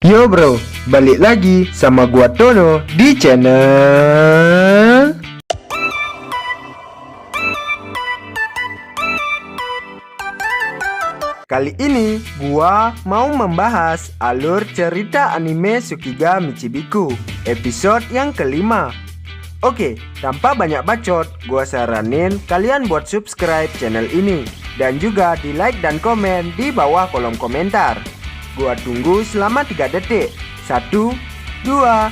Yo bro, balik lagi sama gua Tono di channel Kali ini gua mau membahas alur cerita anime Tsukiga Michibiku episode yang kelima. Oke, tanpa banyak bacot, gua saranin kalian buat subscribe channel ini dan juga di like dan komen di bawah kolom komentar. Gua tunggu selama 3 detik. 1, 2,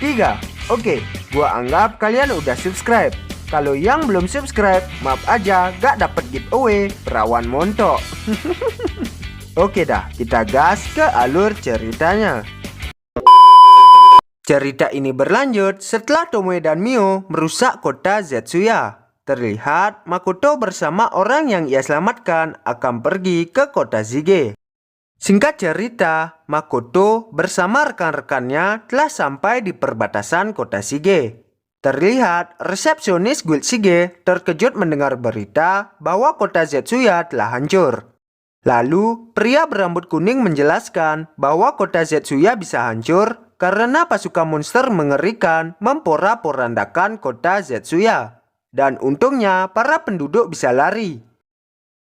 3. Oke, gua anggap kalian udah subscribe. Kalau yang belum subscribe, maaf aja gak dapet giveaway perawan montok. Oke dah, kita gas ke alur ceritanya. Cerita ini berlanjut setelah Tomoe dan Mio merusak kota Zetsuya. Terlihat Makoto bersama orang yang ia selamatkan akan pergi ke kota Shige. Singkat cerita, Makoto bersama rekan-rekannya telah sampai di perbatasan kota Shige. Terlihat resepsionis Guild Shige terkejut mendengar berita bahwa kota Zetsuya telah hancur. Lalu, pria berambut kuning menjelaskan bahwa kota Zetsuya bisa hancur karena pasukan monster mengerikan memporak-porandakan kota Zetsuya. Dan untungnya para penduduk bisa lari.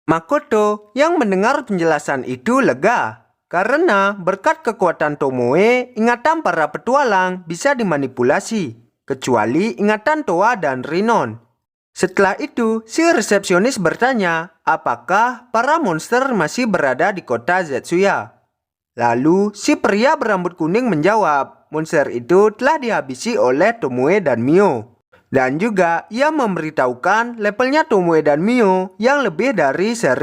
Makoto yang mendengar penjelasan itu lega, karena berkat kekuatan Tomoe, ingatan para petualang bisa dimanipulasi, kecuali ingatan Toa dan Rinon. Setelah itu, si resepsionis bertanya, apakah para monster masih berada di kota Zetsuya? Lalu, si pria berambut kuning menjawab, monster itu telah dihabisi oleh Tomoe dan Mio. Dan juga ia memberitahukan levelnya Tomoe dan Mio yang lebih dari 1000.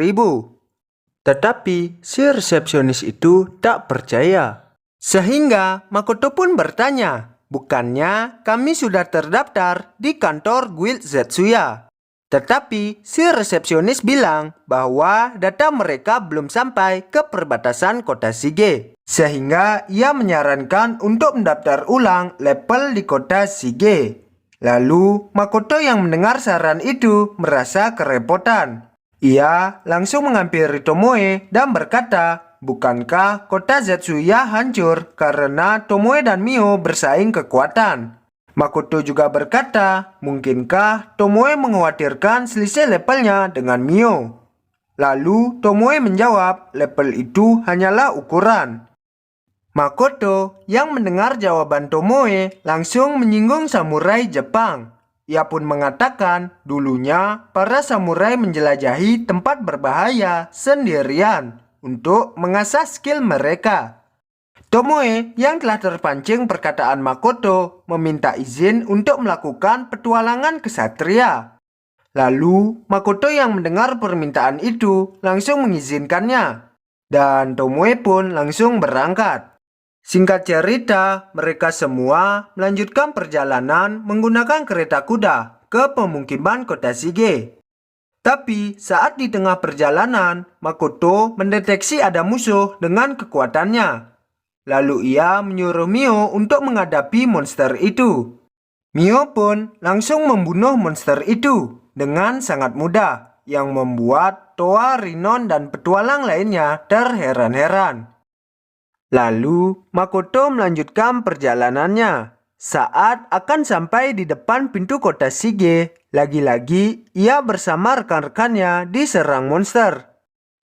Tetapi si resepsionis itu tak percaya. Sehingga Makoto pun bertanya, bukannya kami sudah terdaftar di kantor Guild Zetsuya? Tetapi si resepsionis bilang bahwa data mereka belum sampai ke perbatasan kota Shige. Sehingga ia menyarankan untuk mendaftar ulang level di kota Shige. Lalu, Makoto yang mendengar saran itu merasa kerepotan. Ia langsung menghampiri Tomoe dan berkata, bukankah kota Zetsuya hancur karena Tomoe dan Mio bersaing kekuatan? Makoto juga berkata, mungkinkah Tomoe mengkhawatirkan selisih levelnya dengan Mio? Lalu, Tomoe menjawab, level itu hanyalah ukuran. Makoto yang mendengar jawaban Tomoe langsung menyinggung samurai Jepang. Ia pun mengatakan dulunya para samurai menjelajahi tempat berbahaya sendirian untuk mengasah skill mereka. Tomoe yang telah terpancing perkataan Makoto meminta izin untuk melakukan petualangan kesatria. Lalu Makoto yang mendengar permintaan itu langsung mengizinkannya. Dan Tomoe pun langsung berangkat. Singkat cerita, mereka semua melanjutkan perjalanan menggunakan kereta kuda ke pemukiman kota Shige. Tapi saat di tengah perjalanan, Makoto mendeteksi ada musuh dengan kekuatannya. Lalu ia menyuruh Mio untuk menghadapi monster itu. Mio pun langsung membunuh monster itu dengan sangat mudah, yang membuat Toa, Rinon, dan petualang lainnya terheran-heran. Lalu, Makoto melanjutkan perjalanannya. Saat akan sampai di depan pintu kota Shige, lagi-lagi ia bersama rekan-rekannya diserang monster.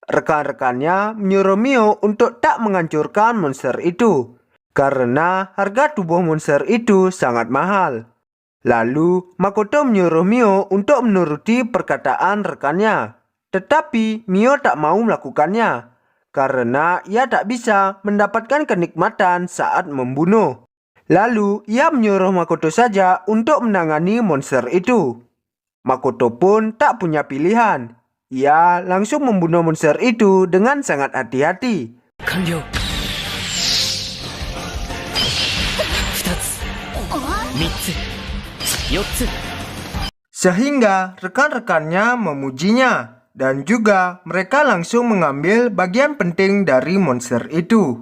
Rekan-rekannya menyuruh Mio untuk tak menghancurkan monster itu, karena harga tubuh monster itu sangat mahal. Lalu, Makoto menyuruh Mio untuk menuruti perkataan rekannya. Tetapi, Mio tak mau melakukannya. Karena ia tak bisa mendapatkan kenikmatan saat membunuh. Lalu ia menyuruh Makoto saja untuk menangani monster itu. Makoto pun tak punya pilihan. Ia langsung membunuh monster itu dengan sangat hati-hati. Sehingga rekan-rekannya memujinya. Dan juga mereka langsung mengambil bagian penting dari monster itu.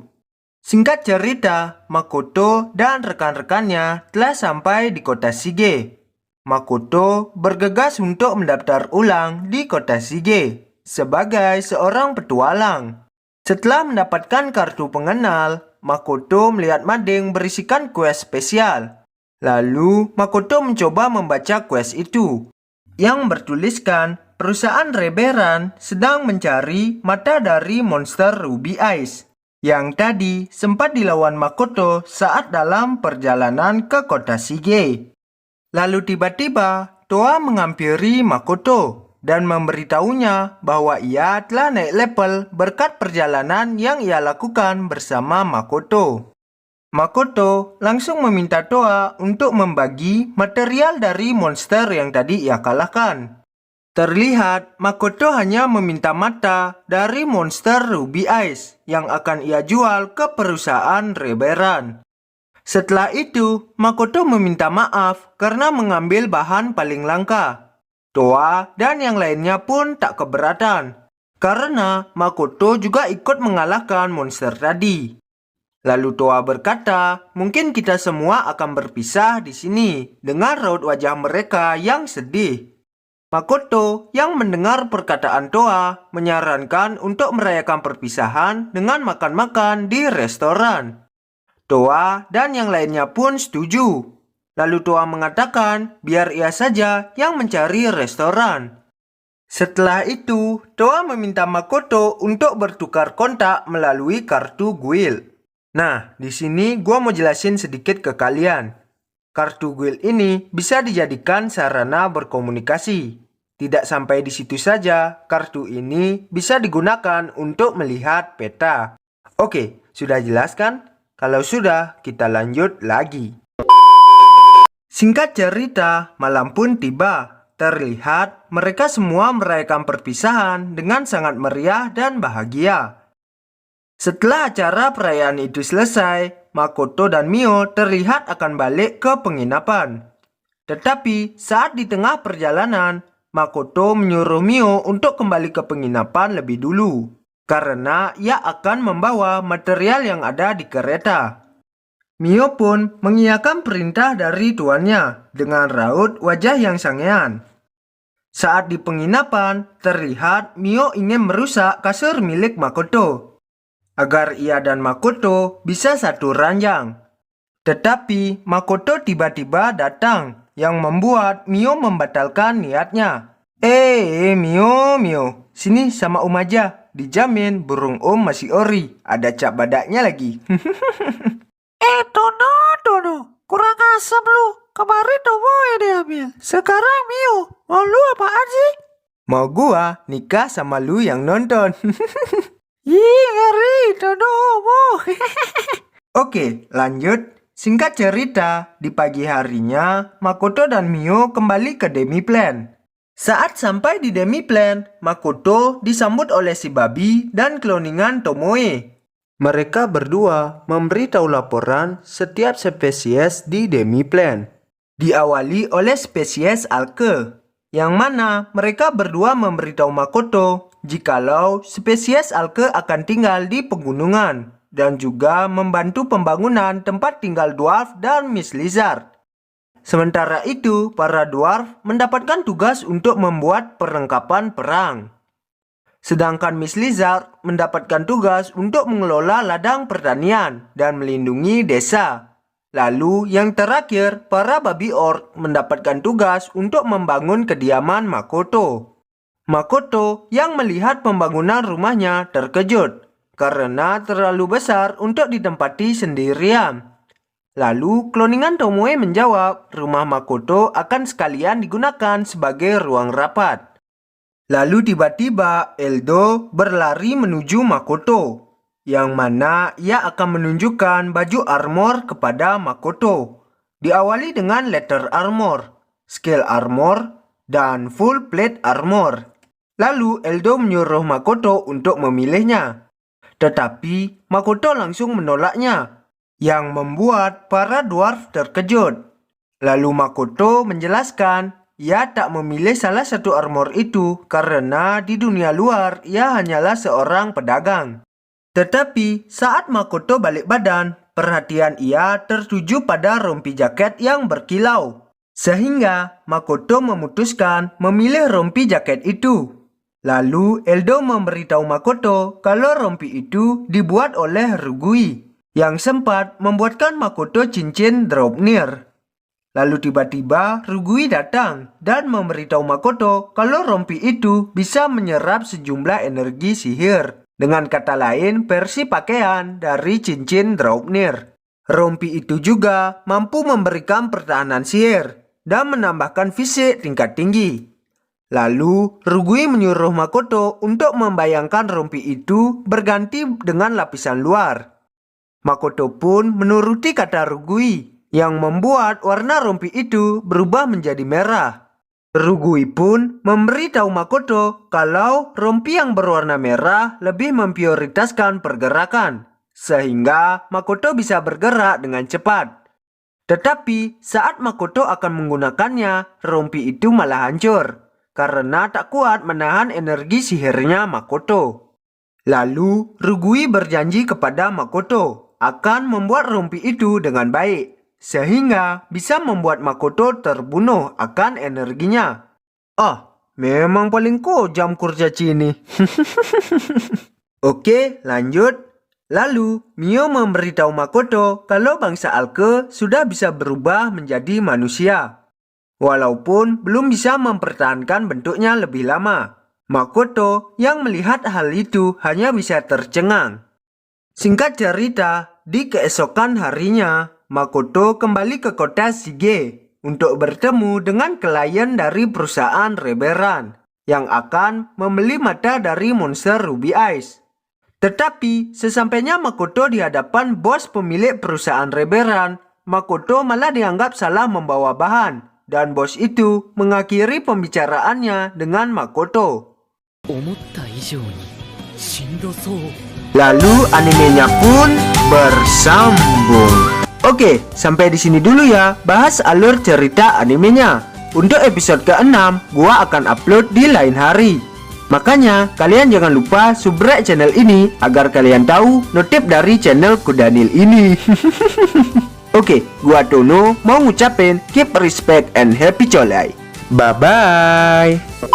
Singkat cerita, Makoto dan rekan-rekannya telah sampai di kota Shige. Makoto bergegas untuk mendaftar ulang di kota Shige sebagai seorang petualang. Setelah mendapatkan kartu pengenal, Makoto melihat mading berisikan kues spesial. Lalu, Makoto mencoba membaca kues itu, yang bertuliskan perusahaan Reberan sedang mencari mata dari monster Ruby Eyes, yang tadi sempat dilawan Makoto saat dalam perjalanan ke kota Shige. Lalu tiba-tiba, Toa menghampiri Makoto dan memberitahunya bahwa ia telah naik level berkat perjalanan yang ia lakukan bersama Makoto. Makoto langsung meminta Toa untuk membagi material dari monster yang tadi ia kalahkan. Terlihat Makoto hanya meminta mata dari monster Ruby Eyes yang akan ia jual ke perusahaan Reberan. Setelah itu, Makoto meminta maaf karena mengambil bahan paling langka. Toa dan yang lainnya pun tak keberatan, karena Makoto juga ikut mengalahkan monster tadi. Lalu Toa berkata, mungkin kita semua akan berpisah di sini dengan raut wajah mereka yang sedih. Makoto yang mendengar perkataan Toa menyarankan untuk merayakan perpisahan dengan makan-makan di restoran. Toa dan yang lainnya pun setuju. Lalu Toa mengatakan biar ia saja yang mencari restoran. Setelah itu, Toa meminta Makoto untuk bertukar kontak melalui kartu guild. Nah, di sini gua mau jelasin sedikit ke kalian. Kartu guild ini bisa dijadikan sarana berkomunikasi. Tidak sampai di situ saja, kartu ini bisa digunakan untuk melihat peta. Oke, sudah jelas kan? Kalau sudah, kita lanjut lagi. Singkat cerita, malam pun tiba. Terlihat mereka semua merayakan perpisahan dengan sangat meriah dan bahagia. Setelah acara perayaan itu selesai, Makoto dan Mio terlihat akan balik ke penginapan. Tetapi saat di tengah perjalanan, Makoto menyuruh Mio untuk kembali ke penginapan lebih dulu, karena ia akan membawa material yang ada di kereta. Mio pun mengiyakan perintah dari tuannya dengan raut wajah yang sangean. Saat di penginapan, terlihat Mio ingin merusak kasur milik Makoto, agar ia dan Makoto bisa satu ranjang. Tetapi Makoto tiba-tiba datang, yang membuat Mio membatalkan niatnya. Mio, sini sama Om aja. Dijamin burung Om masih ori, ada cap badaknya lagi. Tono, kurang asam lu. Kemarin Tomoe diambil, sekarang Mio. Mau lu apaan sih? Mau gua nikah sama lu yang nonton. Ih, ngeri, Tono. Oke, lanjut. Singkat cerita, di pagi harinya, Makoto dan Mio kembali ke Demiplan. Saat sampai di Demiplan, Makoto disambut oleh si babi dan kloningan Tomoe. Mereka berdua memberitahu laporan setiap spesies di Demiplan. Diawali oleh spesies Alke, yang mana mereka berdua memberitahu Makoto jikalau spesies Alke akan tinggal di pegunungan dan juga membantu pembangunan tempat tinggal dwarf dan Miss Lizard. Sementara itu, para dwarf mendapatkan tugas untuk membuat perlengkapan perang. Sedangkan Miss Lizard mendapatkan tugas untuk mengelola ladang pertanian dan melindungi desa. Lalu yang terakhir, para babi orc mendapatkan tugas untuk membangun kediaman Makoto. Makoto yang melihat pembangunan rumahnya terkejut karena terlalu besar untuk ditempati sendirian. Lalu kloningan Tomoe menjawab rumah Makoto akan sekalian digunakan sebagai ruang rapat. Lalu tiba-tiba Eldo berlari menuju Makoto, yang mana ia akan menunjukkan baju armor kepada Makoto. Diawali dengan letter armor, scale armor, dan full plate armor. Lalu Eldo menyuruh Makoto untuk memilihnya. Tetapi Makoto langsung menolaknya, yang membuat para dwarf terkejut. Lalu Makoto menjelaskan ia tak memilih salah satu armor itu karena di dunia luar ia hanyalah seorang pedagang. Tetapi saat Makoto balik badan, perhatian ia tertuju pada rompi jaket yang berkilau. Sehingga Makoto memutuskan memilih rompi jaket itu. Lalu Eldo memberitahu Makoto kalau rompi itu dibuat oleh Rugui. yang sempat membuatkan Makoto cincin Draupnir. Lalu tiba-tiba Rugui datang dan memberitahu Makoto kalau rompi itu bisa menyerap sejumlah energi sihir. Dengan kata lain, versi pakaian dari cincin Draupnir. Rompi itu juga mampu memberikan pertahanan sihir dan menambahkan fisik tingkat tinggi. Lalu, Rugui menyuruh Makoto untuk membayangkan rompi itu berganti dengan lapisan luar. Makoto pun menuruti kata Rugui, yang membuat warna rompi itu berubah menjadi merah. Rugui pun memberitahu Makoto kalau rompi yang berwarna merah lebih memprioritaskan pergerakan, sehingga Makoto bisa bergerak dengan cepat. Tetapi saat Makoto akan menggunakannya, rompi itu malah hancur, karena tak kuat menahan energi sihirnya Makoto. Lalu, Rugui berjanji kepada Makoto akan membuat rompi itu dengan baik, sehingga bisa membuat Makoto terbunuh akan energinya. Memang paling kejam kurcaci ini. Oke, lanjut. Lalu, Mio memberitahu Makoto kalau bangsa Alke sudah bisa berubah menjadi manusia. Walaupun belum bisa mempertahankan bentuknya lebih lama. Makoto yang melihat hal itu hanya bisa tercengang. Singkat cerita, di keesokan harinya, Makoto kembali ke kota Shige untuk bertemu dengan klien dari perusahaan Reberan yang akan membeli mata dari monster Ruby Eyes. Tetapi sesampainya Makoto di hadapan bos pemilik perusahaan Reberan, Makoto malah dianggap salah membawa bahan dan bos itu mengakhiri pembicaraannya dengan Makoto. Lalu animenya pun bersambung. Oke, sampai di sini dulu ya bahas alur cerita animenya. Untuk episode ke-6, gua akan upload di lain hari. Makanya, kalian jangan lupa subscribe channel ini agar kalian tahu notif dari channel Kudanil ini. Oke, gua Tono mau ngucapin keep respect and happy colai. Bye-bye.